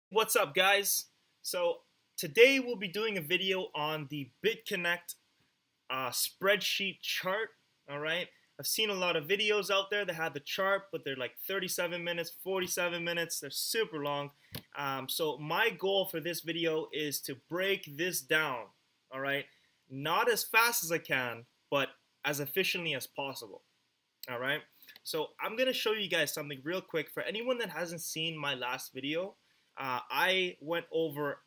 What's up, guys? So today we'll be doing a video on the Bitonnect spreadsheet chart. All right, I've seen a lot of videos out there that have the chart, but they're like 37 minutes, 47 minutes. They're super long. So my goal for this video is to break this down. All right, not as fast as I can, but as efficiently as possible. All right. So I'm going to show you guys something real quick. For anyone that hasn't seen my last video, I went over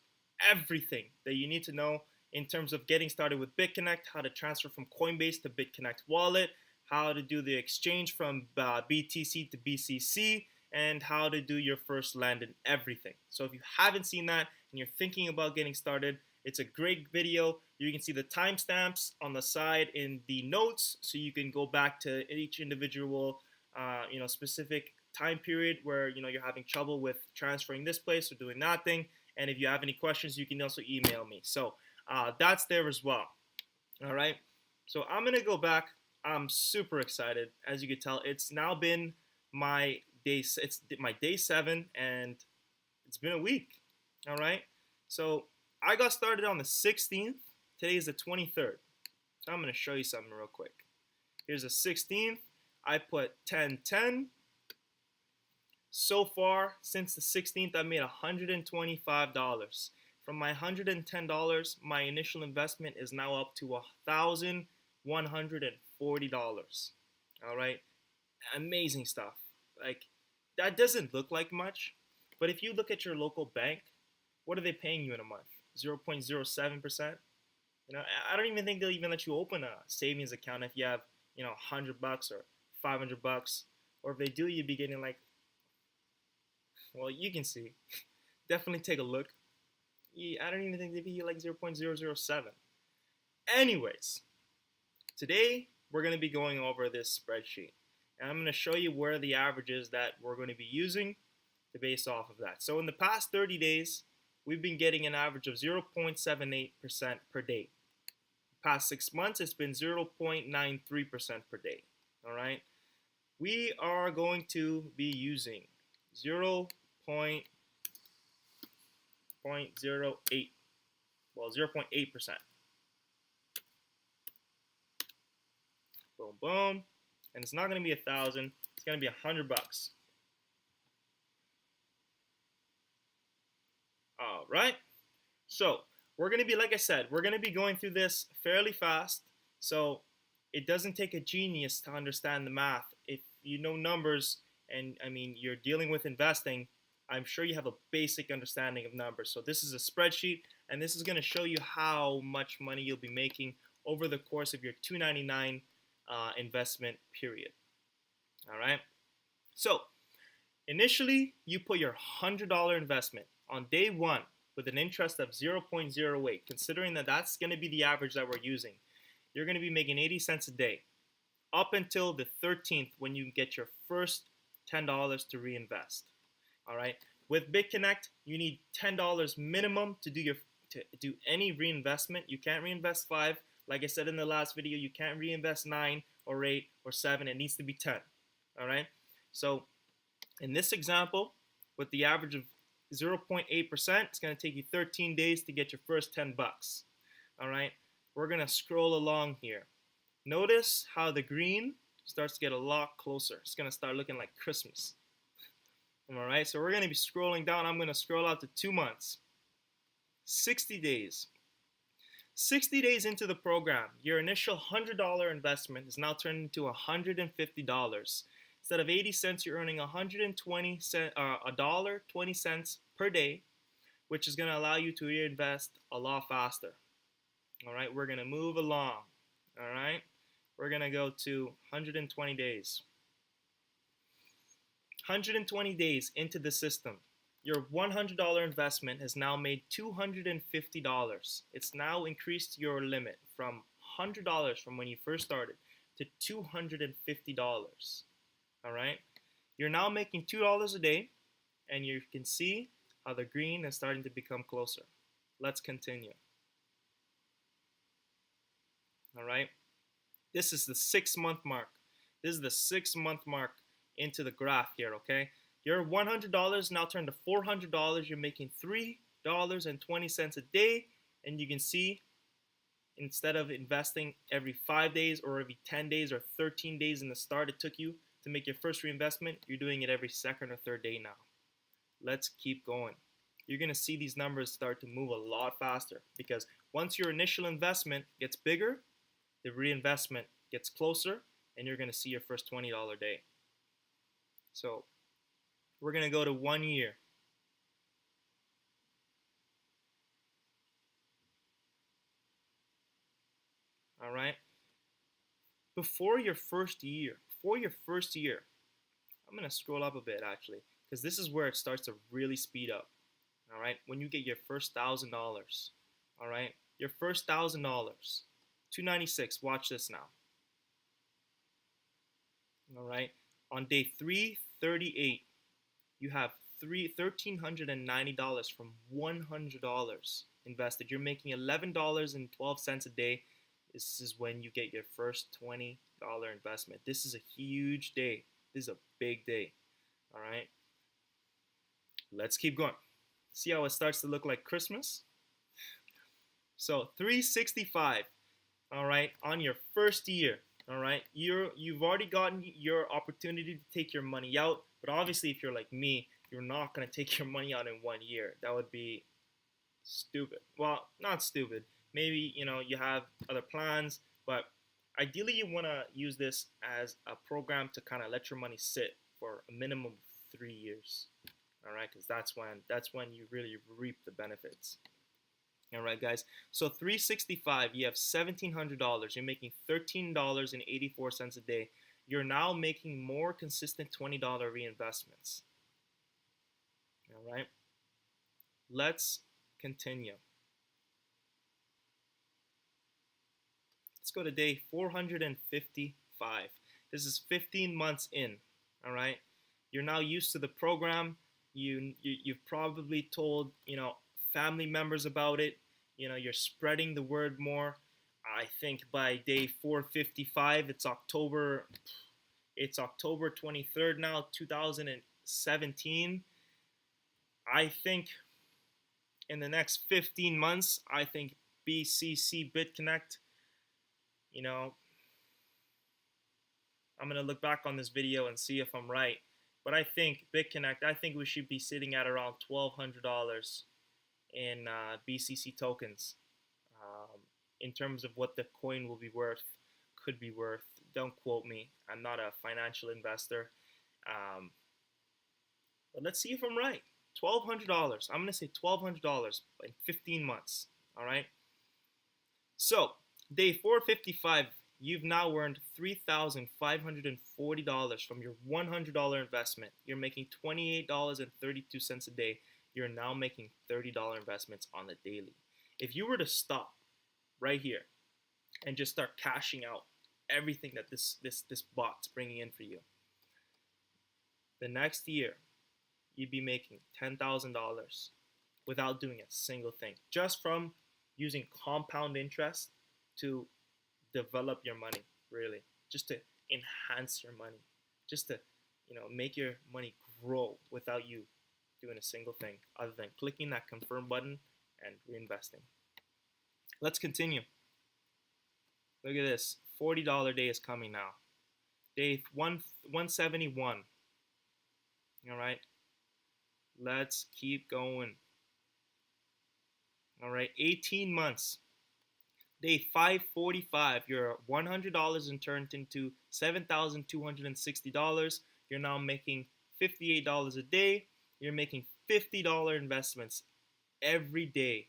everything that you need to know in terms of getting started with Bitonnect, how to transfer from Coinbase to Bitonnect wallet, how to do the exchange from BTC to BCC, and how to do your first land and everything. So if you haven't seen that and you're thinking about getting started, it's a great video. You can see the timestamps on the side in the notes, so you can go back to each individual, specific time period where you're having trouble with transferring this place or doing that thing. And if you have any questions, you can also email me. So that's there as well. All right. So I'm gonna go back. I'm super excited. As you can tell, it's now been my day. It's my day 7, and it's been a week. All right. So I got started on the 16th. Today is the 23rd. So I'm gonna show you something real quick. Here's the 16th. I put 1010. So far, since the 16th, I made $125. From my $110, my initial investment is now up to $1,140. All right, amazing stuff. Like, that doesn't look like much, but if you look at your local bank, what are they paying you in a month? 0.07%. I don't even think they'll even let you open a savings account if you have, $100 or $500, or if they do, you'd be getting like, well, you can see. Definitely take a look. I don't even think they'd be like 0.007. Anyways, today we're going to be going over this spreadsheet. And I'm going to show you where the averages that we're going to be using to base off of that. So in the past 30 days, we've been getting an average of 0.78% per day. Past 6 months, it's been 0.93% per day. All right. We are going to be using 0.08, well, 0.8%. Boom, boom. And it's not going to be 1,000. It's going to be $100. All right. So we're going to be, like I said, we're going to be going through this fairly fast. So it doesn't take a genius to understand the math. If you know numbers and you're dealing with investing, I'm sure you have a basic understanding of numbers. So this is a spreadsheet, and this is going to show you how much money you'll be making over the course of your $299 investment period. All right. So initially, you put your $100 investment on day 1 with an interest of 0.08. Considering that that's going to be the average that we're using, you're going to be making 80 cents a day up until the 13th when you get your first $10 to reinvest. All right. With Bitonnect, you need $10 minimum to do any reinvestment. You can't reinvest 5. Like I said in the last video, you can't reinvest 9 or 8 or 7. It needs to be 10. All right. So in this example, with the average of 0.8%, it's going to take you 13 days to get your first 10 bucks. All right. We're going to scroll along here. Notice how the green starts to get a lot closer. It's going to start looking like Christmas. All right. So we're going to be scrolling down. I'm going to scroll out to 2 months. 60 days. 60 days into the program, your initial $100 investment is now turned into $150. Instead of 80 cents, you're earning $1.20 per day, which is going to allow you to reinvest a lot faster. All right, we're going to move along. All right, we're going to go to 120 days. 120 days into the system. Your $100 investment has now made $250. It's now increased your limit from $100 from when you first started to $250. All right, you're now making $2 a day, and you can see how the green is starting to become closer. Let's continue. All right, this is the 6-month mark. This is the 6-month mark into the graph here. Okay, Your $100 now turned to $400. You're making $3.20 a day. And you can see, instead of investing every 5 days or every 10 days or 13 days in the start it took you to make your first reinvestment, you're doing it every second or third day now. Let's keep going. You're going to see these numbers start to move a lot faster, because once your initial investment gets bigger, the reinvestment gets closer, and you're going to see your first $20 day. So we're going to go to 1 year. All right. Before your first year, I'm going to scroll up a bit actually, because this is where it starts to really speed up. All right. When you get your first $1,000, all right, your first $1,000, 296. Watch this now. All right. On day 338, you have $1,390 from $100 invested. You're making $11.12 a day. This is when you get your first $20 investment. This is a huge day. This is a big day. All right. Let's keep going. See how it starts to look like Christmas? So 365, all right, on your first year, all right, you've already gotten your opportunity to take your money out, but obviously if you're like me, you're not going to take your money out in 1 year. That would be stupid. Well, not stupid. Maybe, you have other plans, but ideally you want to use this as a program to kind of let your money sit for a minimum of 3 years. All right, because that's when you really reap the benefits. All right, guys. So 365, you have $1,700. You're making $13.84 a day. You're now making more consistent $20 reinvestments. All right. Let's continue. Let's go to day 455. This is 15 months in. All right. You're now used to the program. You've probably told family members about it. You're spreading the word more. I think by day 455, it's October 23rd now, 2017. I think in the next 15 months, I think BCC Bitonnect, I'm going to look back on this video and see if I'm right. But I think Bitonnect, I think we should be sitting at around $1,200 in BCC tokens, in terms of what the coin will be worth, could be worth. Don't quote me. I'm not a financial investor. But let's see if I'm right. $1,200. I'm going to say $1,200 in 15 months. All right. So day 455, you've now earned $3,540 from your $100 investment. You're making $28.32 a day. You're now making $30 investments on the daily. If you were to stop right here and just start cashing out everything that this bot's bringing in for you, the next year you'd be making $10,000 without doing a single thing, just from using compound interest to develop your money, really, just to enhance your money, just to make your money grow without you doing a single thing other than clicking that confirm button and reinvesting. Let's continue. Look at this. $40 day is coming now. Day 171. All right. Let's keep going. All right. 18 months. Day 545. Your $100 turned into $7,260. You're now making $58 a day. You're making $50 investments every day.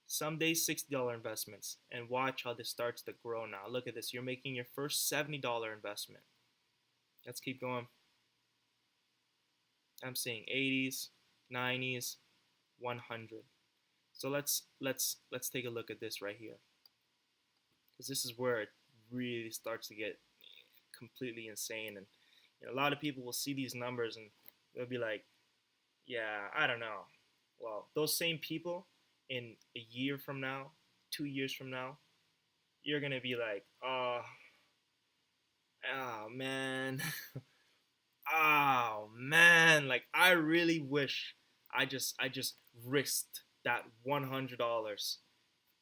Some days $60 investments. And watch how this starts to grow now. Look at this. You're making your first $70 investment. Let's keep going. I'm seeing 80s, 90s, 100. So let's take a look at this right here, because this is where it really starts to get completely insane. And a lot of people will see these numbers and they'll be like, yeah, I don't know. Well, those same people in a year from now, 2 years from now, you're gonna be like, oh man, Oh man, like I really wish I just risked that $100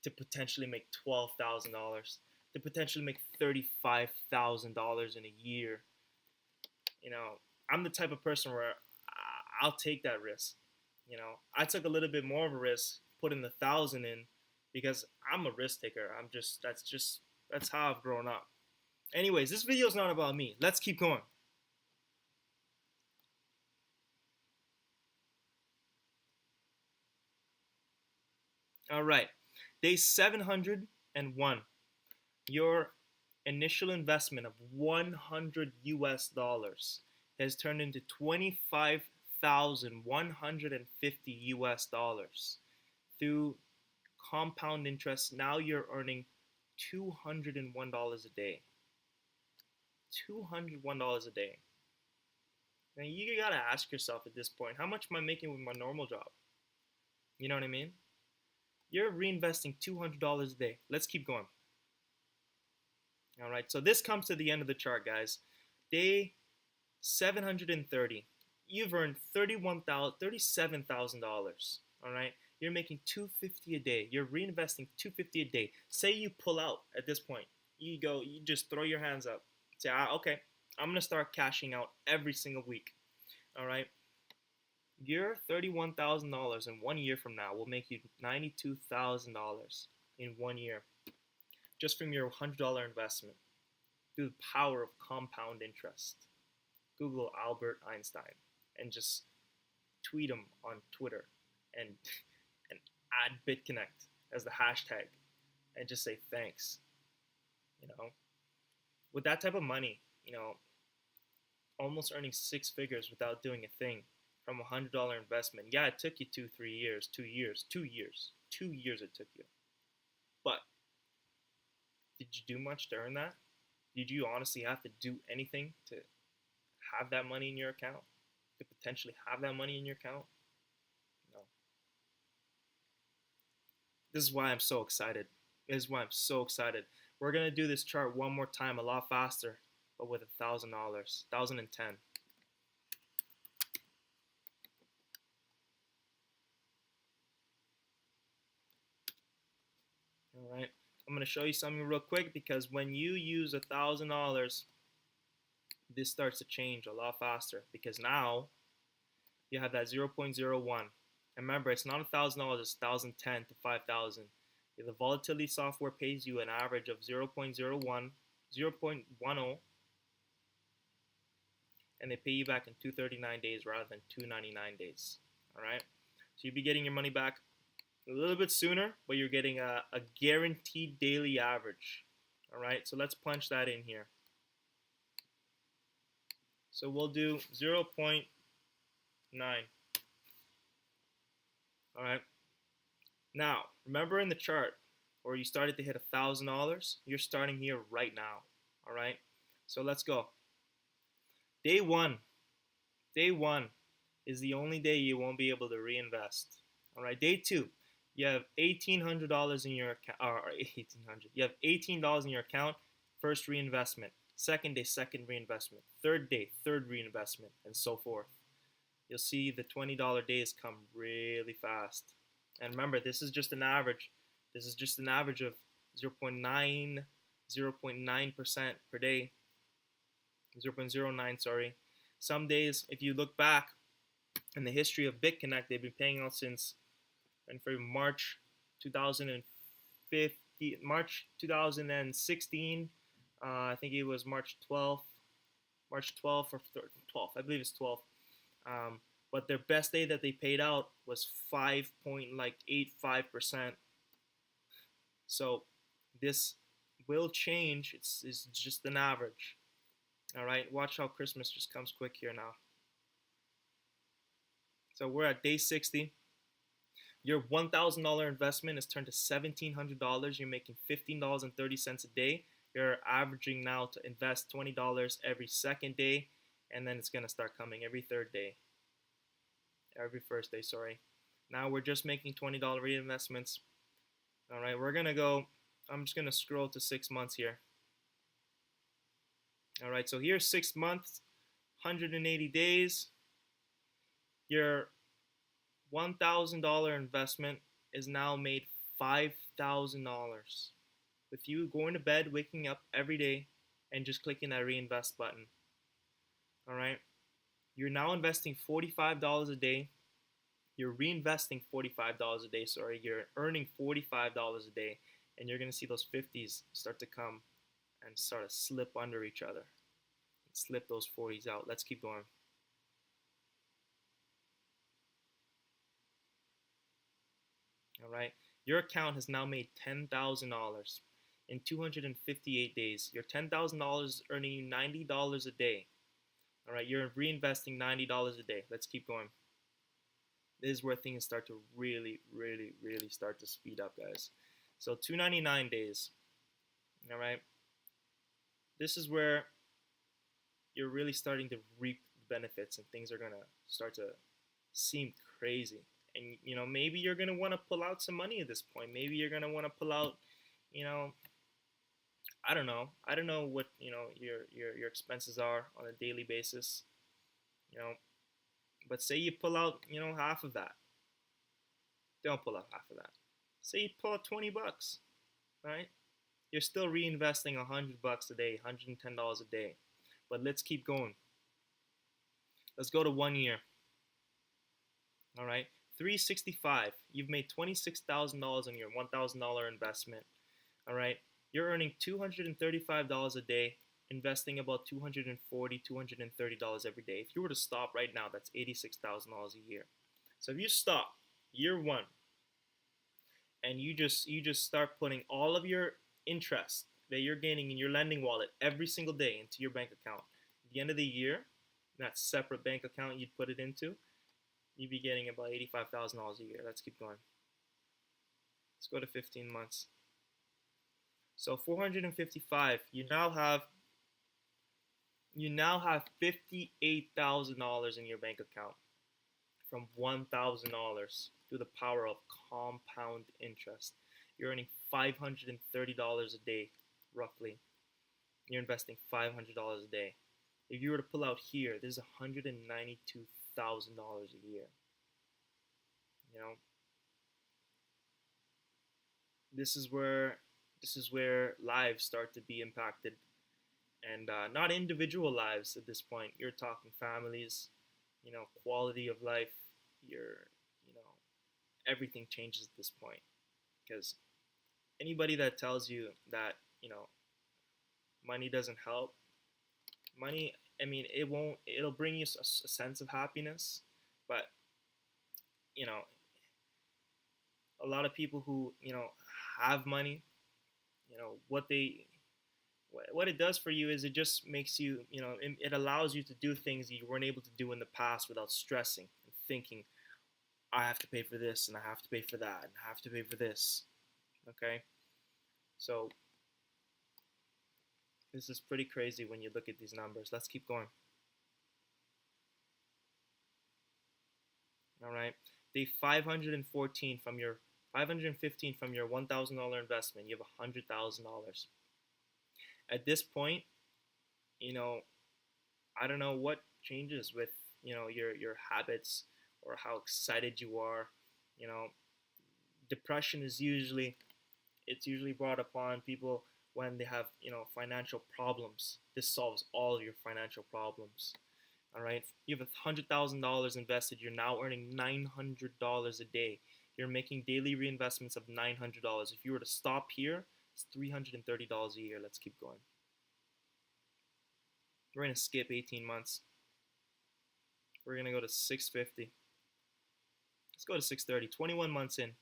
to potentially make $12,000, to potentially make $35,000 in a year. You know, I'm the type of person where I'll take that risk. You know, I took a little bit more of a risk, putting the thousand in, because I'm a risk taker. That's how I've grown up. Anyways, this video is not about me. Let's keep going. All right, day 701. Your initial investment of 100 US dollars has turned into 25,150 US dollars through compound interest. Now you're earning $201 a day. $201 a day. Now you gotta ask yourself at this point, how much am I making with my normal job? You know what I mean? You're reinvesting $200 a day. Let's keep going. All right, so this comes to the end of the chart, guys. Day 730. You've earned $37,000. All right, you're making $250 a day. You're reinvesting $250 a day. Say you pull out at this point. You just throw your hands up. Say, okay, I'm gonna start cashing out every single week. All right, your $31,000 in 1 year from now will make you $92,000 in 1 year, just from your $100 investment, through the power of compound interest. Google Albert Einstein and just tweet him on Twitter and and add Bitonnect as the hashtag and just say thanks. You know, with that type of money, almost earning six figures without doing a thing from $100 investment. Yeah, it took you 2 3 years, 2 years, 2 years, 2 years it took you. But did you do much to earn that? Did you honestly have to do anything to have that money in your account? To potentially have that money in your account? No. This is why I'm so excited. This is why I'm so excited. We're gonna do this chart one more time, a lot faster, but with $1,000, 1,010. All right. I'm gonna show you something real quick, because when you use $1,000, this starts to change a lot faster, because now you have that 0.01. And remember, it's not $1,000, it's 1,010 to 5,000. The volatility software pays you an average of 0.01, 0.10, and they pay you back in 239 days rather than 299 days. All right, so you'll be getting your money back a little bit sooner, but you're getting a guaranteed daily average. All right, so let's punch that in here. So we'll do 0.9. All right, now remember in the chart where you started to hit $1,000, you're starting here right now. All right, so let's go. Day one. Day one is the only day you won't be able to reinvest. All right, day two, you have $1,800 in your account, or 1,800. You have $18 in your account. First reinvestment. Second day, second reinvestment. Third day, third reinvestment, and so forth. You'll see the $20 days come really fast. And remember, this is just an average. This is just an average of 0.9% per day. 0.09, sorry. Some days, if you look back in the history of Bitonnect, they've been paying out since March 2015, March 2016. I think it was March 12th, March 12th or 12th. I believe it's 12th. But their best day that they paid out was 5.85%. So this will change. It's just an average. All right, watch how Christmas just comes quick here now. So we're at day 60. Your $1,000 investment is turned to $1,700. You're making $15.30 a day. You're averaging now to invest $20 every second day, and then it's gonna start coming every third day, every first day. Sorry. Now we're just making $20 reinvestments. All right, we're gonna go. I'm just gonna scroll to 6 months here. All right, so here's 6 months, 180 days, your $1,000 investment is now made $5,000 with you going to bed, waking up every day, and just clicking that reinvest button. All right. You're now investing $45 a day. You're reinvesting $45 a day. Sorry, you're earning $45 a day, and you're gonna see those 50s start to come and start to slip under each other. Slip those 40s out. Let's keep going. All right. Your account has now made $10,000 in 258 days. Your $10,000 is earning you $90 a day. All right. You're reinvesting $90 a day. Let's keep going. This is where things start to really, really, really start to speed up, guys. So 299 days. All right. This is where you're really starting to reap the benefits, and things are gonna start to seem crazy. And maybe you're gonna want to pull out some money at this point. Maybe you're gonna want to pull out, you know, I don't know. I don't know what your expenses are on a daily basis. You know, but say you pull out half of that. Don't pull out half of that. Say you pull out $20, right? You're still reinvesting $100 a day, $110 a day. But let's keep going. Let's go to 1 year. All right, 365. You've made $26,000 on your $1,000 investment. All right, you're earning $235 a day, investing about $240, $230 every day. If you were to stop right now, that's $86,000 a year. So if you stop year one and you just start putting all of your interest that you're gaining in your lending wallet every single day into your bank account, at the end of the year, that separate bank account you'd put it into, you'd be getting about $85,000 a year. Let's keep going. Let's go to 15 months. So 455. You now have $58,000 in your bank account from $1,000 through the power of compound interest. You're earning $530 a day, roughly. You're investing $500 a day. If you were to pull out here, this is $192,000 a year. This is where lives start to be impacted, and not individual lives at this point. You're talking families, quality of life. Everything changes at this point, because anybody that tells you that money doesn't help, money, I mean, it'll bring you a sense of happiness, but a lot of people who have money, what it does for you is it just makes you, it allows you to do things you weren't able to do in the past without stressing and thinking, I have to pay for this, and I have to pay for that, and I have to pay for this. Okay, so this is pretty crazy when you look at these numbers. Let's keep going. All right, day 514 from your 515 from your $1,000 investment, you have $100,000. At this point, I don't know what changes with your habits or how excited you are. Depression is usually brought upon people when they have financial problems. This solves all your financial problems. All right, you have $100,000 invested. You're now earning $900 a day. You're making daily reinvestments of $900. If you were to stop here, it's $330 a year. Let's keep going. We're going to skip 18 months. We're going to go to 650. Let's go to 630. 21 months in.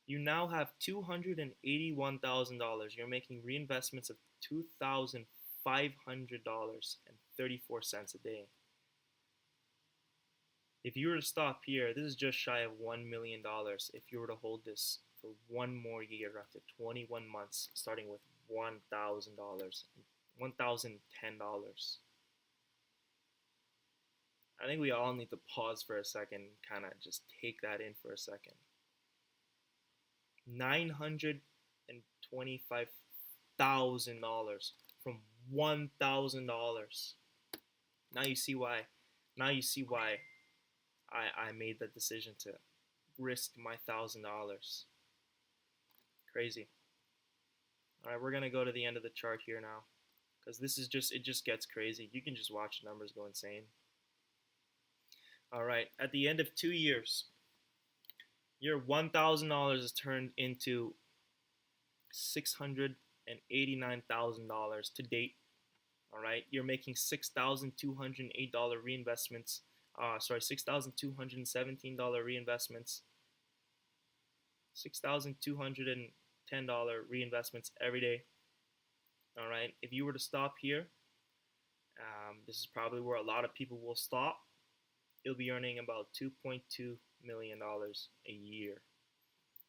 You now have $281,000. You're making reinvestments of $2,500.34 a day. If you were to stop here, this is just shy of $1 million if you were to hold this for one more year after 21 months, starting with $1,000, $1,010. I think we all need to pause for a second and kind of just take that in for a second. $925,000 from $1,000. Now you see why. Now you see why I made the decision to risk my $1,000. Crazy. All right, we're gonna go to the end of the chart here now, because this is just it just gets crazy. You can just watch the numbers go insane. All right, at the end of 2 years, your $1,000 is turned into $689,000 to date. All right, you're making $6,208 reinvestments. Sorry, $6,217 reinvestments. $6,210 reinvestments every day. All right, if you were to stop here, this is probably where a lot of people will stop. You'll be earning about $2.2 million a year,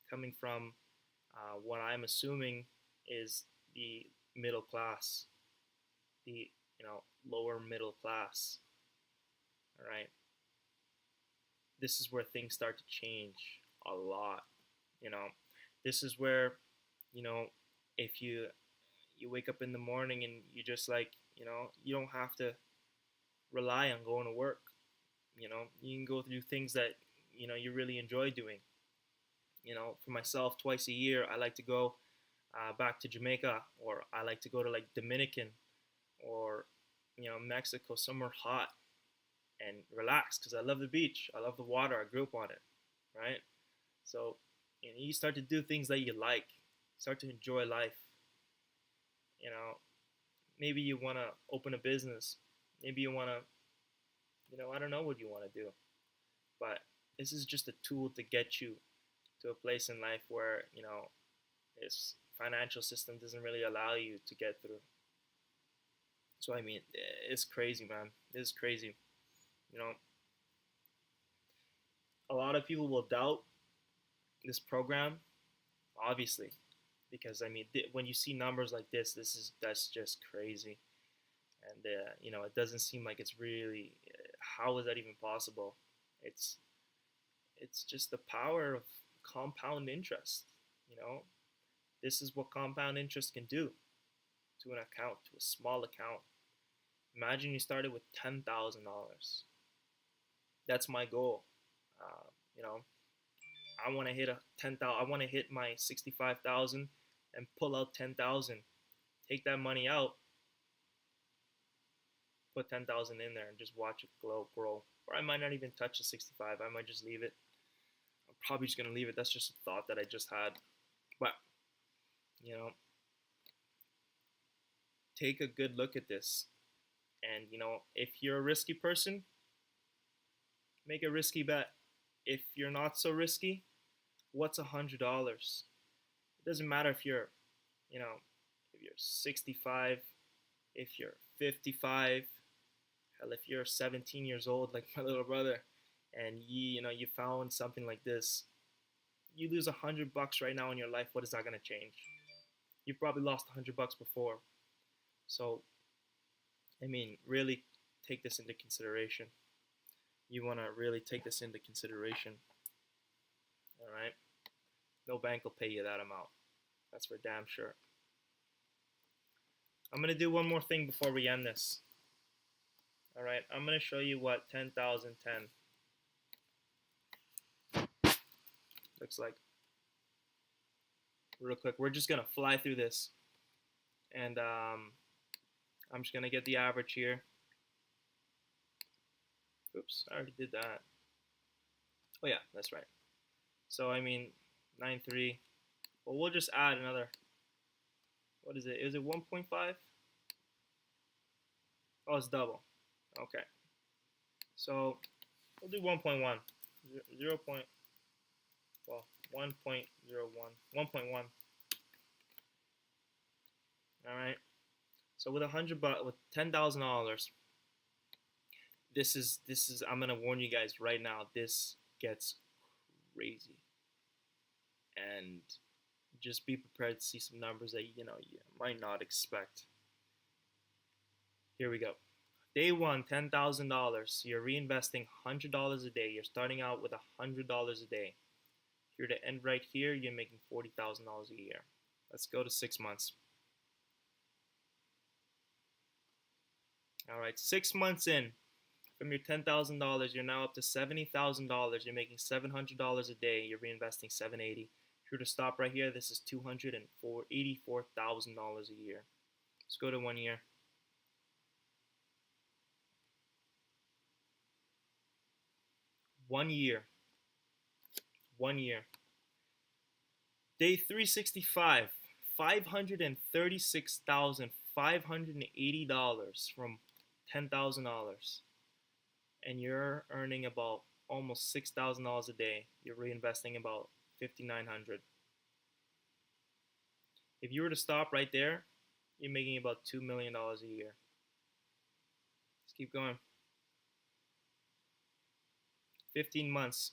coming from what I'm assuming is the middle class, the lower middle class. All right, this is where things start to change a lot. This is where if you wake up in the morning and you just you don't have to rely on going to work. You can go through things that you really enjoy doing. For myself, twice a year I like to go back to Jamaica, or I like to go to like Dominican or Mexico, somewhere hot, and relax because I love the beach. I love the water. I grew up on it, right? So you start to do things that you like, start to enjoy life. You know, maybe you want to open a business. Maybe you want to, I don't know what you want to do, but this is just a tool to get you to a place in life where this financial system doesn't really allow you to get through. So I mean, it's crazy, man. It's crazy. You know, a lot of people will doubt this program, obviously, because I mean, when you see numbers like this, that's just crazy, and it doesn't seem like it's really. How is that even possible? It's it's just the power of compound interest. You know, this is what compound interest can do to an account, to a small account. Imagine you started with $10,000. That's my goal. You know, I want to hit a 10,000. I want to hit my 65,000 and pull out 10,000. Take that money out, put 10,000 in there, and just watch it grow. Or I might not even touch the 65. I might just leave it. I'm probably just gonna leave it. That's just a thought that I just had. But you know, take a good look at this. And if you're a risky person, make a risky bet. If you're not so risky, what's $100? It doesn't matter if you're, if you're 65, if you're 55, hell, if you're 17 years old like my little brother, and you found something like this, you lose $100 right now in your life. What is that gonna change? You've probably lost $100 before. So, I mean, really take this into consideration. You want to really take this into consideration. All right? No bank will pay you that amount. That's for damn sure. I'm going to do one more thing before we end this. All right? I'm going to show you what 10,010 looks like. Real quick. We're just going to fly through this. And I'm just going to get the average here. Oops, I already did that. Oh yeah, that's right. So I mean, 9.3. Well, we'll just add another. What is it? Is it 1.5? Oh, it's double. Okay. So we'll do 1.1. 0. Well, 1.01. 1.1. All right. So with $100, with $10,000. This is I'm gonna warn you guys right now, this gets crazy, and just be prepared to see some numbers that you might not expect. Here we go. Day one, $10,000. You're reinvesting $100 a day. You're starting out with $100 a day. If you're to end right here, you're making $40,000 a year. Let's go to 6 months. All right, 6 months in, from your $10,000, you're now up to $70,000. You're making $700 a day. You're reinvesting 780. If you were to stop right here, this is $284,000 a year. Let's go to 1 year. 1 year. 1 year. Day 365, $536,580 from $10,000. And you're earning about almost $6,000 a day. You're reinvesting about $5,900. If you were to stop right there, you're making about $2 million a year. Let's keep going. 15 months,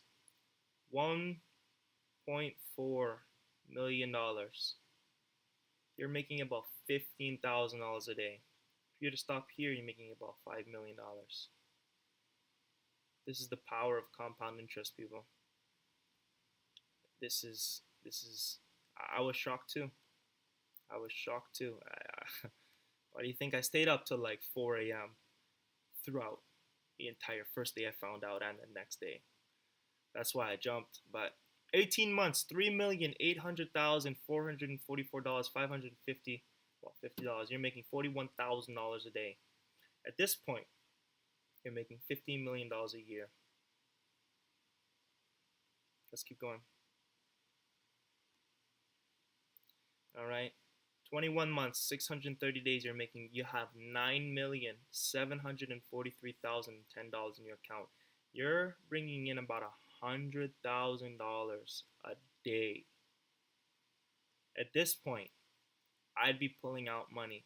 $1.4 million. You're making about $15,000 a day. If you were to stop here, you're making about $5 million. This is the power of compound interest, people. This is. I was shocked too. I was shocked too. Why do you think I stayed up till like 4 a.m. throughout the entire first day I found out and the next day? That's why I jumped. But 18 months, $3,800,444, 550, well, $50. You're making $41,000 a day. At this point, you're making $15 million a year. Let's keep going. All right. 21 months, 630 days, you have $9,743,010 in your account. You're bringing in about $100,000 a day. At this point, I'd be pulling out money.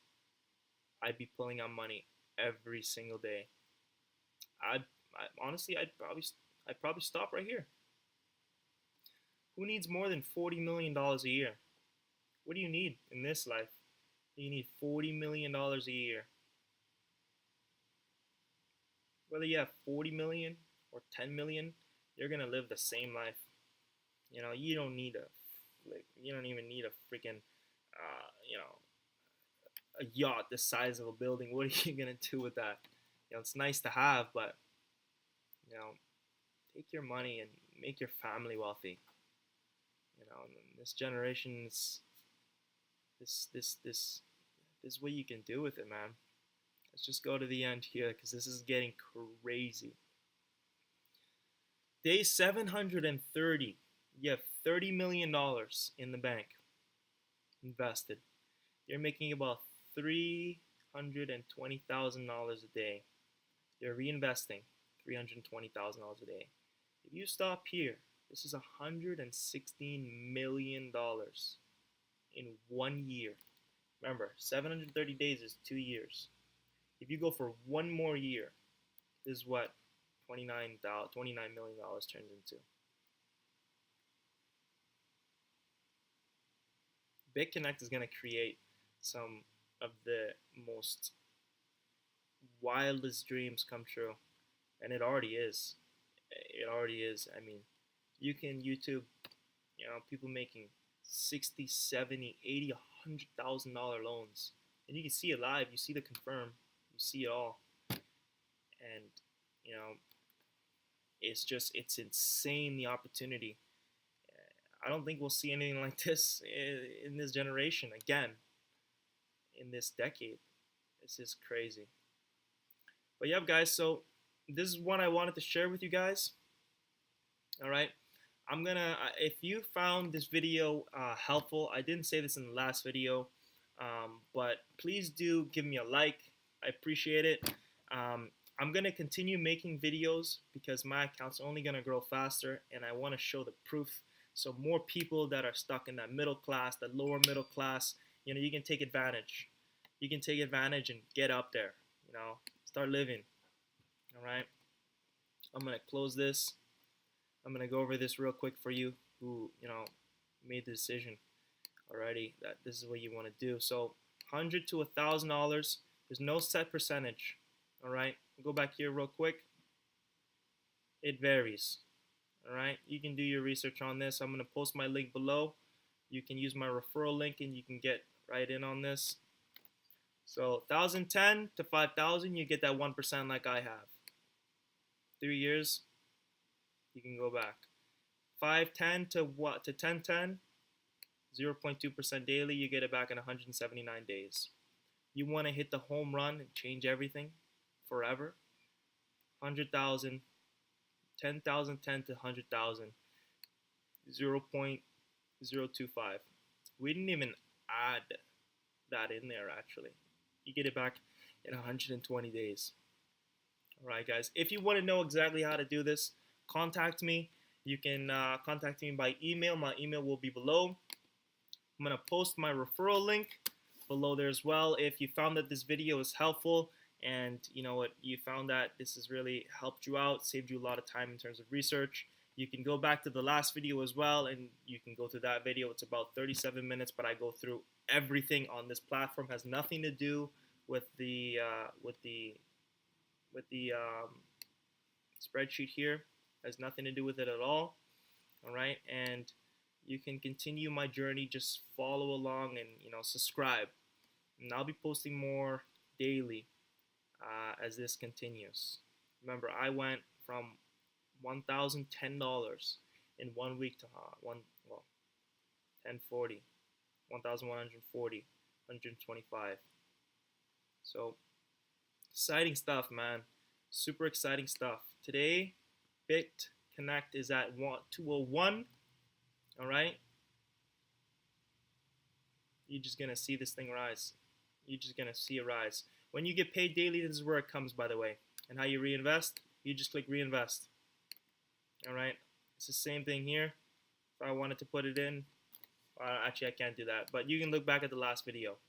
I'd be pulling out money every single day. Honestly, I'd probably stop right here. Who needs more than $40 million a year? What do you need in this life? You need $40 million a year. Whether you have 40 million or 10 million, you're gonna live the same life. You know, you don't need you don't even need a freaking, a yacht the size of a building. What are you gonna do with that? You know, it's nice to have, but you know, take your money and make your family wealthy. You know, and this generation is this is what you can do with it, man. Let's just go to the end here because this is getting crazy. Day 730, you have $30 million in the bank invested. You're making about $320,000 a day. You're reinvesting $320,000 a day. If you stop here, this is $116 million in 1 year. Remember, 730 days is 2 years. If you go for one more year, this is what $29 million turns into. Bitonnect is going to create some of the most wildest dreams come true. And it already is. It already is. I mean, you can YouTube, you know, people making 60, 70, 80, $100,000 loans. And you can see it live. You see the confirm. You see it all. And, you know, it's insane, the opportunity. I don't think we'll see anything like this in this generation again, in this decade. This is crazy. But yeah, guys, so this is what I wanted to share with you guys. All right. I'm gonna, if you found this video helpful, I didn't say this in the last video, but please do give me a like. I appreciate it. I'm gonna continue making videos because my account's only gonna grow faster, and I want to show the proof. So more people that are stuck in that middle class, that lower middle class, you know, you can take advantage. You can take advantage and get up there. You know, start living. All right. I'm gonna close this. I'm gonna go over this real quick for you who, you know, made the decision already that this is what you want to do. So $100 to $1,000. There's no set percentage. All right. Go back here real quick. It varies. All right. You can do your research on this. I'm gonna post my link below. You can use my referral link and you can get right in on this. So 1010 to 5,000, you get that 1% like I have. 3 years, you can go back. 510 to what? To 1010, 0.2% daily, you get it back in 179 days. You want to hit the home run and change everything forever? 100,000, 10,000, 10 to 100,000, 0.025. We didn't even add that in there actually. You get it back in 120 days. Alright guys, if you want to know exactly how to do this, contact me. You can contact me by email. My email will be below. I'm going to post my referral link below there as well. If you found that this video is helpful and you know what, you found that this has really helped you out, saved you a lot of time in terms of research, you can go back to the last video as well and you can go through that video. It's about 37 minutes, but I go through everything on this platform. It has nothing to do with the spreadsheet here. It has nothing to do with it at all. All right, and you can continue my journey. Just follow along and subscribe. And I'll be posting more daily as this continues. Remember, I went from $1,010 in 1 week to 1040, 1,140, 125. So exciting stuff, man. Super exciting stuff. Today, Bitonnect is at 201. All right. You're just gonna see this thing rise. You're just gonna see it rise. When you get paid daily, this is where it comes, by the way. And how you reinvest? You just click reinvest. All right. It's the same thing here. If I wanted to put it in, actually I can't do that. But you can look back at the last video.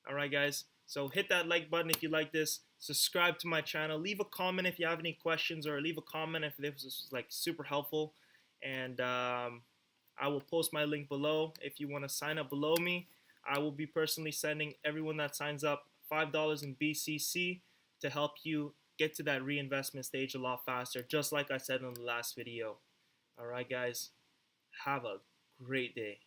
All right, guys. So hit that like button if you like this. Subscribe to my channel. Leave a comment if you have any questions, or leave a comment if this was like super helpful. And I will post my link below. If you want to sign up below me, I will be personally sending everyone that signs up $5 in BCC to help you get to that reinvestment stage a lot faster, just like I said in the last video. All right, guys. Have a great day.